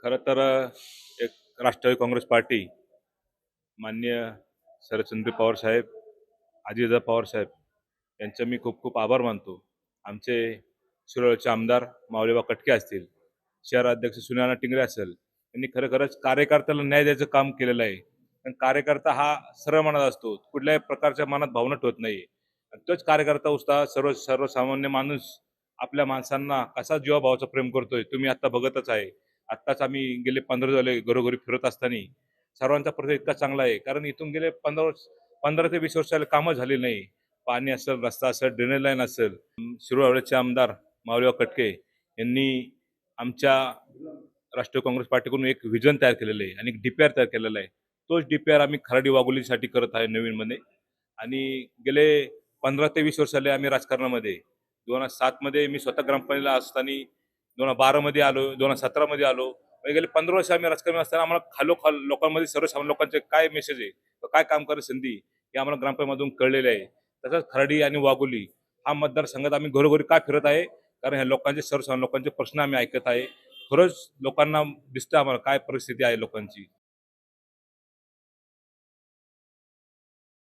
खरं तर एक राष्ट्रवादी काँग्रेस पार्टी, माननीय शरदचंद्र पवार साहेब, अजितदादा पवार साहेब यांचे मी खूप खूप आभार मानतो. आमचे शिरोळचे आमदार माऊलीबा कटके असतील, शहराध्यक्ष सुनील टिंगरे असेल, यांनी खरंच कार्यकर्त्याला न्याय द्यायचं काम केलेलं आहे. आणि कार्यकर्ता हा सरळ मनात असतो, कुठल्याही प्रकारच्या मनात भावना ठेवत नाही. आणि तोच कार्यकर्ता उत्साह सर्वसामान्य माणूस आपल्या माणसांना कसा जीवाभावाचं प्रेम करतोय, तुम्ही आता बघतच आहे. आत्ताच आम्ही गेले 15 झाले घरोघरी फिरत असताना सर्वांचा प्रतिसाद इतका चांगला आहे, कारण इथून गेले 15 ते 20 वर्ष झाले कामं झाली नाही. पाणी असेल, रस्ता असेल, ड्रेनेज लाईन असेल. शिरोळचे आमदार माऊलीबा कटके यांनी आमच्या राष्ट्रीय काँग्रेस पार्टीकडून एक व्हिजन तयार केलेलं आहे आणि एक DPR तयार केलेला आहे. तोच DPR आम्ही खराडी वाघोलीसाठी करत आहे नवीनमध्ये. आणि गेले 15 ते 20 वर्ष झाले आम्ही राजकारणामध्ये. 2007 मध्ये मी स्वतः ग्रामपंचायतीला असताना 2012 मध्ये आलो, 2017 मध्ये आलो. म्हणजे गेले 15 वर्ष आम्ही राजकारणात असताना आम्हाला खालोखाल लोकांमध्ये सर्वसामान्य लोकांचे काय मेसेज आहे, काय काम करायची संधी हे आम्हाला ग्रामपंचायतीमधून कळलेले आहे. तसंच खराडी आणि वाघोली हा मतदारसंघात आम्ही घरोघरी का फिरत आहे, कारण ह्या लोकांचे सर्वसामान्य लोकांचे प्रश्न आम्ही ऐकत आहे. खरंच लोकांना दिसतं आम्हाला काय परिस्थिती आहे लोकांची.